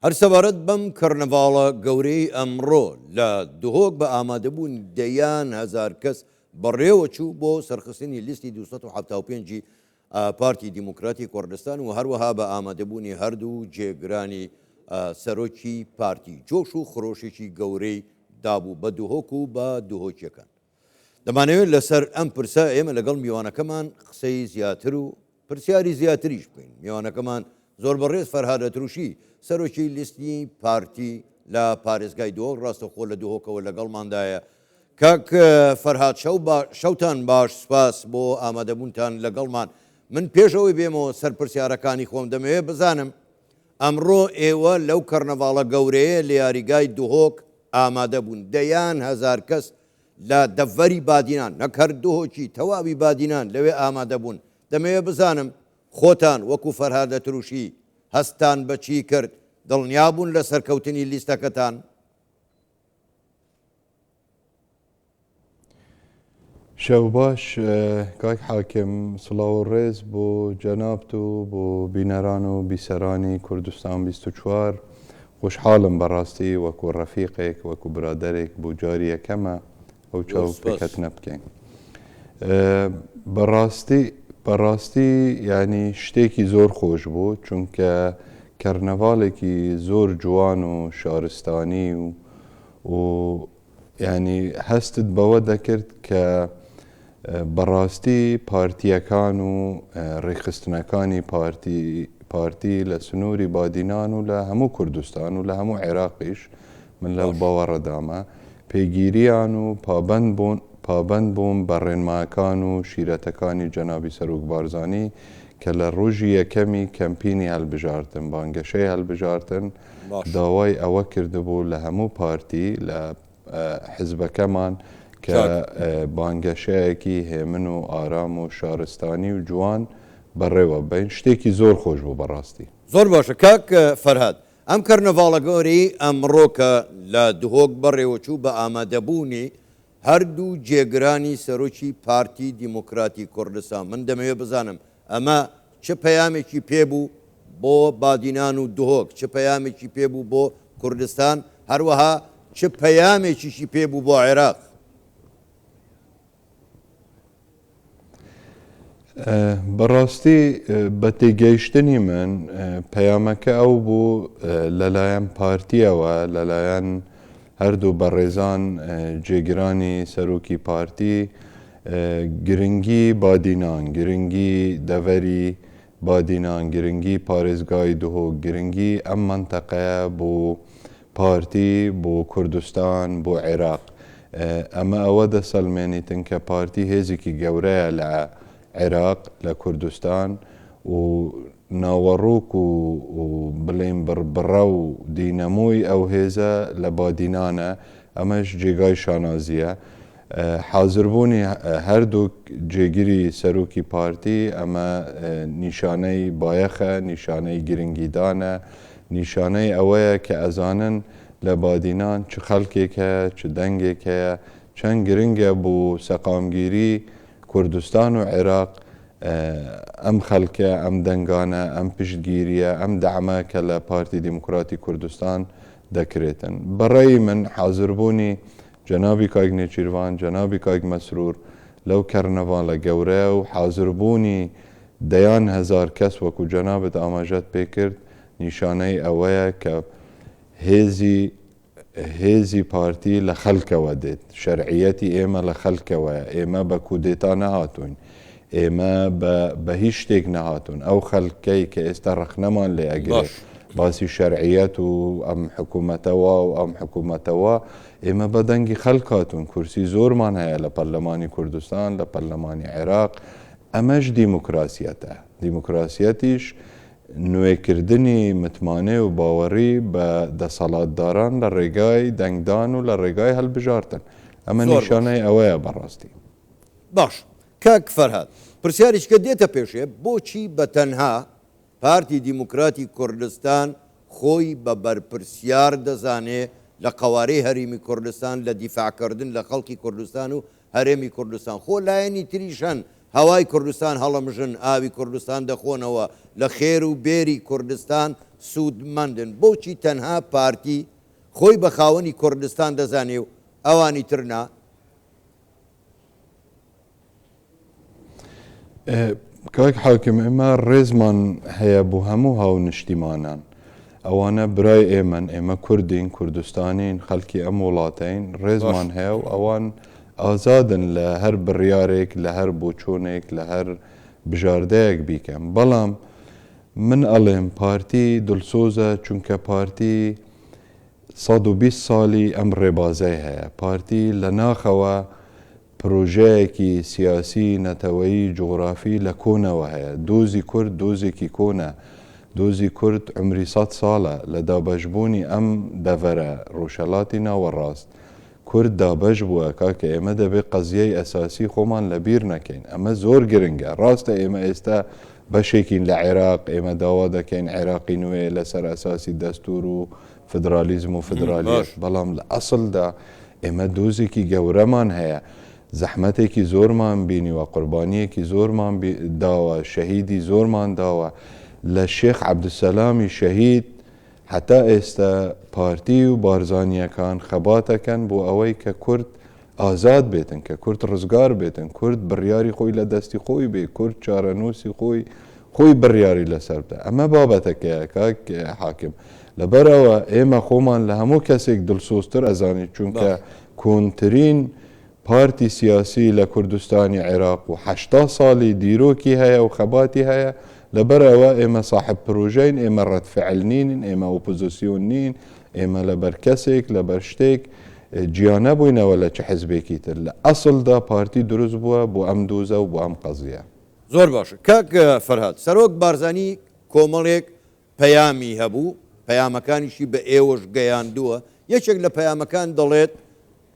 هەر سەبارەت بەم کەرنەڤاڵە گەورەی ئەمڕۆ لە دهۆک بە ئامادەبوون دەیان هەزار کەس بەڕێوە چوو بۆ سەرخستنی لیستی 275 پارتی دیموکراتی کوردستان و هەروەها بە ئامادەبوونی هەردوو جێگرانی سەرۆکی پارتی جۆش و خڕۆشێکی گەورەی دابوو بە دهۆک و بە دهۆکیەکان. دەمانەوێت لەسەر ئەم پرسە ئێمە لەگەڵ میوانەکەمان قسەی زیاتر و پرسیاری زیاتریش بکەین. میوانەکەمان زۆر بەڕێز فەرهادە تروشی سەرۆکی لیستی پارتی لە پارێزگای دۆڵ ڕاستەخۆ لە دهۆکەوە لەگەڵماندایە. کاک فەرهاد شەوتان باش، سپاس بۆ ئامادەبوونتان لەگەڵمان. من پێشەوەی بێمەوە سەر پرسیارەکانی خۆم دەمەوێت بزانم ئەمڕۆ ئێوە لەو کەرنەڤاڵە گەورەیە لە یاریگای دهۆک ئامادە بوون دەیان هەزار کەس لە دەڤەری بادینان نەکرد دهۆکی تەواوی بادینان لەوێ ئامادە بوون. دەمەوێت بزانم خۆتان وەکو فەرهادە تروشی هەستان بەچی کرد، دڵنیا بوون لە سەرکەوتنی لیستەکەتان؟ شەو باش کاک حاکم، سڵاو و ڕێز بۆ جەنابت و بۆ بینەران و بیسەرانی کوردستان 24. خۆشحاڵم بەڕاستی وەکو ڕەفیقێک وەکو برادەرێک بۆ جاری یەکەمە ئەو چاو پێکەتنە بکەین. بەڕاستی ینی شتێکی زۆر خۆش بوو، چونکە کەرنەڤاڵێکی زۆر جوان و شارستانی و ینی هەستت بەوە دەکرد کە بەڕاستی پارتیەکان و ڕێکخستنەکانی پارتی لە سنووری بادینان و لە هەموو کوردستان و لە هەموو عێراقیش من لەو باوەڕەدامە پێگیریان و پابند بوون بە ڕێنماکان و شیرەتەکانی جەنابی سەرۆک بارزانی کە لە ڕۆژی یەکەمی کەمپینی هەڵبژاردن بانگەشەی هەڵبژاردن داوای ئەوە کردبوو لە هەموو پارتی لە حزبەکەمان کە بانگەشەیەکی هێمن و ئارام و شارستانی و جوان بەڕێوە بین. شتێکی زۆر خۆش بوو بەڕاستی. زۆر باشە کاک فەرهاد، ئەم کەرنەڤاڵە گەورەی ئەمڕۆکە لە دهۆک بەڕێوەچوو بە ئامادەبوونی هەردوو جێگرانی سەرۆکی پارتی دیموکراتی کوردستان. من دەمەوێت بزانم ئەمە چه پەیامێکی پێبوو بۆ بادینان و دهۆک، چه پەیامێکی پێبوو بۆ کوردستان، هەروەها چه پەیامێکیشی پێبوو بۆ عێراق؟ بەڕاستی بە تێگەیشتنی من پەیامەکە ئەو بوو لەلایەن پارتیەوە لەلایەن هەردوو بەڕێزان جێگرانی سەرۆکی پارتی گرنگی بادینان، گرنگی دەڤەری بادینان، گرنگی پارێزگای دهۆک، گرنگی ئەم منتەقەیە بۆ پارتی بۆ کوردستان بۆ عێراق. ئەمە ئەوە دەسەلمێنیتن کە پارتی هێزێکی گەورەیە لە عێراق لە کوردستان و ناوەڕووک و بڵێن بڕبڕە و دینەمۆی ئەو هێزە لە بادینانە. ئەمەش جێگای شانازیە. حازربوونی هەردوو جێگیری سەرۆکی پارتی ئەمە نیشانەی بایەخە، نیشانەی گرنگیدانە، نیشانەی ئەوەیە کە ئەزانن لە بادینان چ خەڵکێک هەیە، چ دەنگێک هەیە، چەند گرنگە بۆ سەقامگیری کوردستان و عێراق ئەم خەڵکە، ئەم دەنگانە، ئەم پشتگیریە، ئەم دەعمە کە لە پارتی دیموکراتی کوردستان دەکرێتن. بەڕێی من حازربوونی جەنابی کاک نێچیروان، جەنابی کاک مەسرور لەو کەرنەڤاڵە گەورەیە و حازربوونی دەیان هەزار کەس وەکو جەنابت ئاماژەت پێکرد نیشانەی ئەوەیە کە هێزی پارتی لە خەڵکەوە دێت. شەرعیەتی ئێمە لە خەڵکەوەیە. ئێمە بە کودێتا نەهاتوین، ئێمە بە هیچ شتێک نەهاتوون. ئەو خەڵکەی کە ئێستا ڕەخنەمان لێ ئەگرێت باسی شەرعیەت و ئەم حکوومەتەوە و ئەم حکوومەتەوە، ئێمە بە دەنگی خەڵک هاتوون. کورسی زۆرمان هەیە لە پەرلەمانی کوردستان، لە پەرلەمانی عێراق. ئەمەش دیموکراسیەتە. دیموکراسیەتیش نوێکردنی متمانێ و باوەڕی بە دەسەڵاتداران لە ڕێگای دەنگدان و لە ڕێگای هەڵبژاردن. ئەمە نیشانەی ئەوەیە بەڕاستی. باش کاک فەرهاد، پرسیاریشکە دێتە پێشێ بۆچی بە تەنها پارتی دیموکراتی کوردستان خۆی بە بەرپرسیار دەزانێ لە قەوارەی هەرێمی کوردستان لە دیفاعکردن لە خەڵکی کوردستان و هەرێمی کوردستان؟ خۆ لایەنی تریشەن هەوای کوردستان هەڵەمژن، ئاوی کوردستان دەخۆنەوە، لە خێر و بێری کوردستان سوودمەندن بۆچی تەنها پارتی خۆی بە خاوەنی کوردستان دەزانێ و ئەوانی ترنا کاک حاکم ئێمە ڕێزمان هەیە بۆ هەموو هاو نیشتیمانان ئەوانە برای ئێمەن ئێمە کوردین کوردستانین خەڵکی ئەم وڵاتین ڕێزمان هەیە و ئەوان ئازادن لە هەر بڕیارێک لە هەر بۆچۆنێک لە هەر بژاردەیەک بیکەم بەڵام من ئەڵێم پارتی دڵسۆزە چونکە پارتی 120 ساڵی ئەم ڕێبازای هەیە پارتی لە ناخەوە پرۆژەیەکی سیاسی نەتەوەیی جوغرافی لە کۆنەوە هەیە دۆزی کورد دۆزێکی کۆنە دۆزی کورد عمری 100 ساڵە لە دابەشبوونی ئەم دەڤەرە ڕۆژهەڵاتی ناوەڕاست کورد دابەش بووە کاکە ئێمە دەبێت قەزیەی ئەساسی خۆمان لەبیر نەکەین ئەمە زۆر گرنگە ڕاستە ئێمە ئێستا بەشێکین لە عێراق ئێمە داوا دەکەین عێراقی نوێ لەسەر ئەساسی دەستور و فدرالیزم و فدرالیت بەڵام لە ئەسڵدا ئێمە دۆزێکی گەورەمان هەیە زەحمەتێکی زۆرمان بینیوە قوربانیەکی زۆرمان داوە شەهیدی زۆرمان داوە لە شێخ عەبدولسەلامی شەهید حتا ئێستا پارتی و بارزانیەکان خەباتەکەن بۆ ئەوەی کە کورد ئازاد بێتن کە کورد ڕزگار بێتن کورد بڕیاری خۆی لە دەستی خۆی بێ کورد چارەنووسی خۆی بڕیاری لەسەر بدە ئەمە بابەتەکەیە کاک حاکم لەبەرەوە ئێمە خۆمان لە هەموو کەسێک دڵسۆزتر ئەزانی چونکە کۆنترین پارتی سیاسی لە کوردستانی عێراق و 80 ساڵی دیرۆکی هەیە و خەباتی هەیە لەبەرەوە ئێمە صاحب پرۆژەین ئێمە ڕەتفعل نین ئێمە ئۆپۆزیسیۆن نین ئێمە لەبەر کەسێک لەبەر شتێک جیانە بووینەوە لە چه حزبێکی تر لە ئەسڵدا پارتی دروست بووە بۆ ئەم دۆزە و بۆ ئەم قەزیە زۆر باشە کاک فەرهاد سەرۆک بارزانی کۆمەڵێک پەیامی هەبوو پەیامەکانیشی بە ئێوەش گەیاندووە یەکێک لە پەیامەکان دەڵێت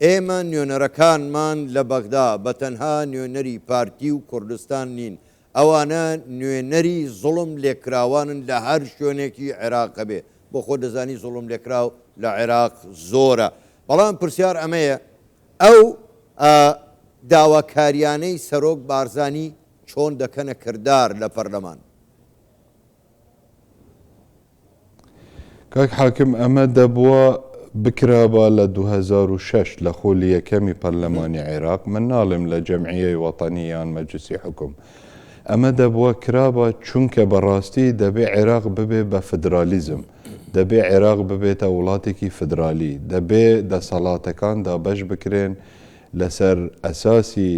ئێمە نوێنەرەکانمان لە بەغدا بە تەنها نوێنەری پارتی و کوردستان نین ئەوانە نوێنەری زوڵم لێکراوانن لە هەر شوێنێکی عێراقە بێ بۆ خۆ دەزانی زوڵم لێکراو لە عێراق زۆرە بەڵام پرسیار ئەمەیە ئەو داواکاریانەی سەرۆک بارزانی چۆن دەکەنە کردار لە پەرلەمان کاک حاکم ئەمە دەبووە بکرابە لە 2006 لە خۆلی یەکەمی پەرلەمانی عێراق من ناڵێم لە جەمعیەی وەتەنی یان مەجلیسی حکوم ئەمە دەبووە کرابە چونکە بەڕاستی دەبێ عێراق ببێ بە فدرالیزم دەبێ عێراق ببێتە وڵاتێکی فدرالی دەبێ دەسەڵاتەکان دابەش بکرێن لەسەر ئەساسی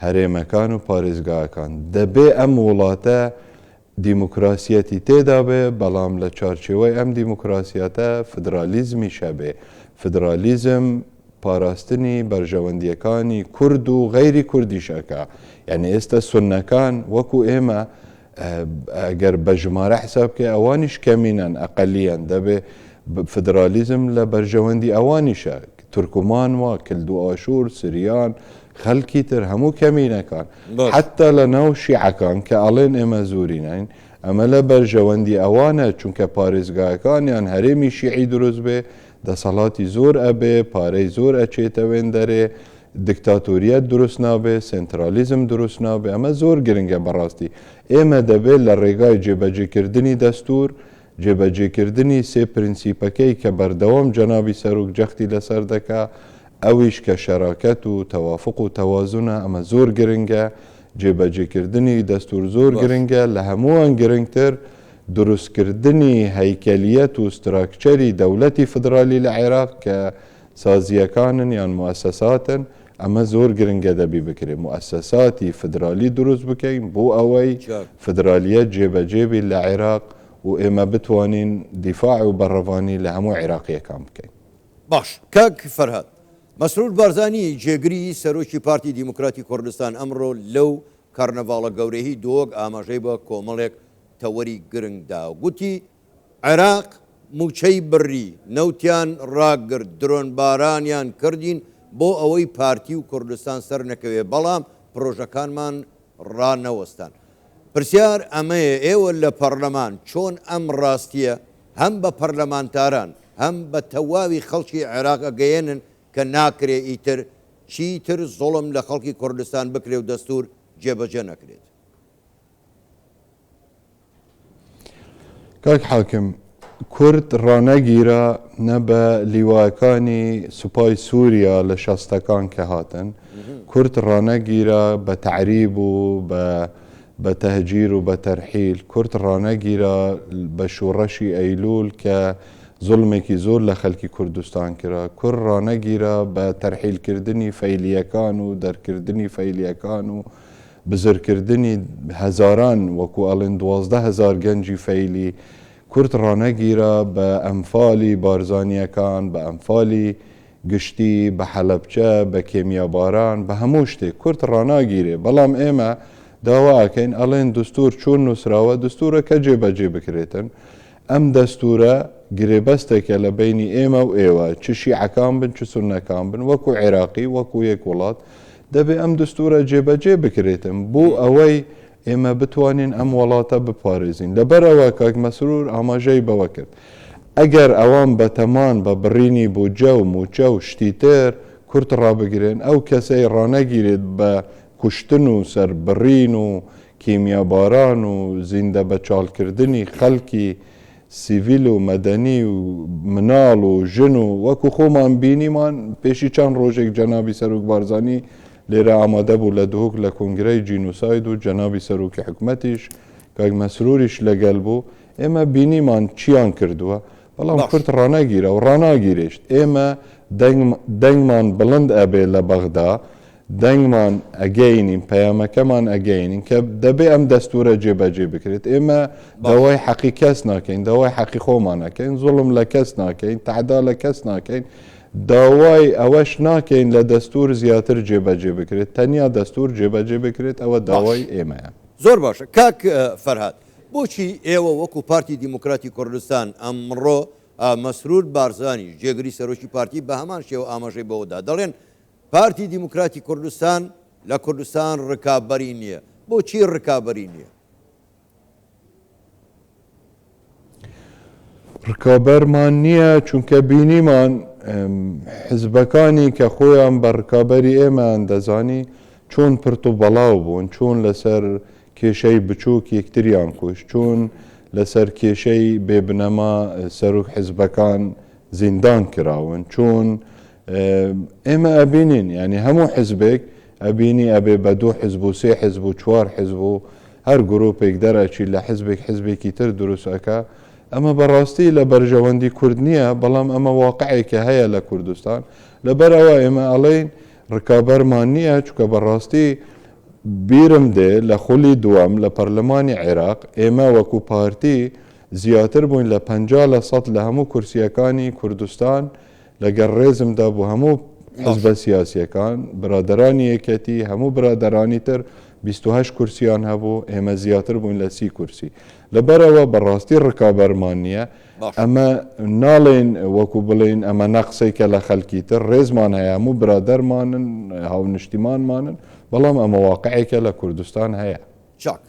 هەرێمەکان و پارێزگاکان دەبێ ئەم وڵاتە دیموکراسیەتی تێدا بێ بەڵام لە چارچێوەی ئەم دیموکراسیەتە فدرالیزمی شەبێ فدرالیزم پاراستنی بەرژەوەندیەکانی کورد و غەیری کوردیشەکە یعنی ئێستا سوننەکان وەکو ئێمە ئەگەر بە ژمارە حسابکە ئەوانیش کەمینەن ئەقەلیان دەبێ فدرالیزم لە بەرژەوەندی ئەوانیشە تورکمان وە کلد و ئاشور سریان خەڵکی تر هەموو کەمینەکان حتا لە ناو شیعەکان کە ئەڵێن ئێمە زورینین ئەمە لە بەرژەوەندی ئەوانە چونکە پارێزگاکانیان هەرێمی شیعی دروست بێ دەسەڵاتی زۆر ئەبێ پارەی زۆر ئەچێتەوێن دەرێ دیکتاتۆریەت دروست نابێ سنترالیزم دروست نابێ ئەمە زۆر گرنگە بەڕاستی ئێمە دەبێت لە ڕێگای جێبەجێکردنی دەستور جێبەجێکردنی سێ پرینسیپەکەی کە بەردەوام جەنابی سەرۆک جەختی لەسەر دەکا ئەویش کە شەراکەت و تەوافق و تەوازونە ئەمە زۆر گرنگە جێبەجێکردنی دەستور زۆر گرنگە لە هەمووان گرنگتر دروستکردنی هەیکەلیەت و ستراکچەری دەوڵەتی فدرالی لە عێراق کە سازیەکانن یان موسساتن ئەمە زۆر گرنگە دەبی بکرێت موسساتی فدرالی دروست بکەین بۆ ئەوەی فدرالیەت جێبەجێبی لە عێراق و ئێمە بتوانین دیفاع و بەڕەوانی لە هەموو عێراقیەکان بکەین باش کاک فەرهاد مەسرور بارزانی جێگری سەرۆکی پارتی دیموکراتی کوردستان ئەمڕۆ لەو کارنەڤاڵە گەورەی دۆگ ئاماژەی بە کۆمەڵێک تەوەری گرنگدا گوتی عێراق موچەی بڕی نەوتیان ڕاگرت درۆنبارانیان کردین بۆ ئەوەی پارتی و کوردستان سەر نەکەوێ بەڵام پرۆژەکانمان ڕانەوەستان پرسیار ئەمەیە ئێوە لە پەرلەمان چۆن ئەم ڕاستیە هەم بە پەرلەمانتاران هەم بە تەواوی خەڵکی عێراق ئەگەیەنن کە ناکرێ ئیتر چیتر زۆڵم لە خەڵکی کوردستان بکرێ و دەستور جێبەجێ نەکرێت کاک حاکم کورد ڕانەگیرە نە بە لیواکانی سوپای سووریا لە شەستەکان کە هاتن کورد ڕانەگیرە بە تعریب و بە تەهجیر و بە تەرحیل کورد ڕانەگیرە بە شوڕەشی ئەیلول کە زوڵمێکی زۆر لە خەڵکی کوردستان کرا کورد ڕانەگیرە بە تەرحیلکردنی فەیلیەکان و دەرکردنی فەیلیەکان و بزرکردنی هەزاران وەکو ئەڵێن 12,000 گەنجی فەیلی کورد ڕانەگیرە بە ئەمفالی بارزانیەکان بە ئەمفالی گشتی بە حەلەبچە بە کێمیاباران بە هەموو شتێک کورد ڕاناگیرێ بەڵام ئێمە داواکەین ئەڵێن دستور چۆن نووسراوە دستورە کە جێبەجێ بکرێتن ئەم دەستورە گرێبەستێکە لە بینی ئێمە و ئێوە چ شیعەکان بن چ سوننەکان بن وەکو عێراقی وەکو یەک وڵات دەبێ ئەم دستورە جێبەجێ بکرێتن بۆ ئەوەی ئێمە بتوانین ئەم وڵاتە بپارێزین لەبەرەوە کاک مەسرور ئاماژەی بەوە کرد ئەگەر ئەوان بەتەمان بە بڕینی بوجە و موچە و شتی تر کورت ڕابگرێن ئەو کەسەی ڕانەگیرێت بە کوشتن و سەربڕین و کیمیاباران و زیندە بەچالکردنی خەڵکی سیڤیل و مەدەنی و مناڵ و ژن و وەکو خۆمان بینیمان پێشی چەند ڕۆژێک جەنابی سەرۆک بارزانانی لێرە ئامادە بوو لە دهۆک لە کۆنگرەی جینوساید و جەنابی سەرۆکی حکومەتیش کاک مەسروریش لەگەل بوو ئێمە بینیمان چیان کردووە بەڵام کورد ڕانەگیرە و ڕاناگیرێشت ئێمە دەنگمان بڵند ئەبێ لە بەغدا دەنگمان ئەگەینین پەیامەکەمان ئەگەینین کە دەبێ ئەم دەستورە جێبەجێ بکرێت ئێمە داوای حەقی کەس ناکەین داوای حەقی خۆمان ناکەین زوڵم لە کەس ناکەین تەعدا لە کەس ناکەین داوای ئەوەش ناکەین لە دەستور زیاتر جێبەجێ بکرێت تەنیا دەستور جێبەجێ بکرێت ئەوە داوای ئێمەیە زۆر باشە کاک فەرهاد بۆچی ئێوە وەکو پارتی دیموکراتی کوردستان ئەمڕۆ مەسرور بارزانی جێگری سەرۆکی پارتی بە هەمان شێوە ئاماژەی بەوەدا دەڵێن پارتی دیموکراتی کوردستان لە کوردستان ڕکابەری نییە بۆچی ڕکابەری نییە ڕکابەرمان نییە چونکە بینیمان حزبەکانی کە خۆیان بە ڕکابەری ئێمەیان دەزانی چۆن پرت و بەڵاو بوون چۆن لەسەر کێشەی بچووک یەکتریان کوش چۆن لەسەر کێشەی بێبنەما سەرۆک حزبەکان زیندان کراون چۆن ئێمە ئەبینین ینی هەموو حزبێک ئەبینی ئەبێ بە 2 حزب و 3 حزب و 4 حزب و هەر گرۆپێک دەرەچی لە حزبێک حزبێکی تر دروستەکە ئەمە بەڕاستی لە بەرژەوەندی کورد نییە بەڵام ئەمە واقعێکە هەیە لە کوردستان لەبەرەوە ئێمە ئەڵێن ڕکابەرمان نییە چونکە بەڕاستی بیرم دێ لە خولی دووەم لە پەرلەمانی عێراق ئێمە وەکو پارتی زیاتر بووین لە 50% لە هەموو کورسیەکانی کوردستان لەگەر ڕێزمدا بوو هەموو حزبە سیاسیەکان برادرانی یەکەتی هەموو برادرانی تر 28 کورسیان هەبوو ئێمە زیاتر بووین لە 30 کورسی لەبەرەوە بەڕاستی ڕکابەرمان نییە ئەمە ناڵێن وەکو بڵێن ئەمە نەقسێکە لە خەڵکی تر ڕێزمان هەیە هەموو برادەرمانن هاونیشتیمانمانن بەڵام ئەمە واقعێکە لە کوردستان هەیە چاک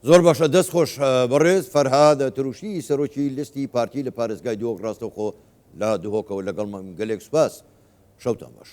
زۆر باشە دەست خۆش بەڕێز فەرهاد تروشی سەرۆکی لیستی پارتی لە پارێزگای دۆک ڕاستەوخۆ لە دهۆکەوە لەگەڵ گەلێک سوپاس شەوتان باش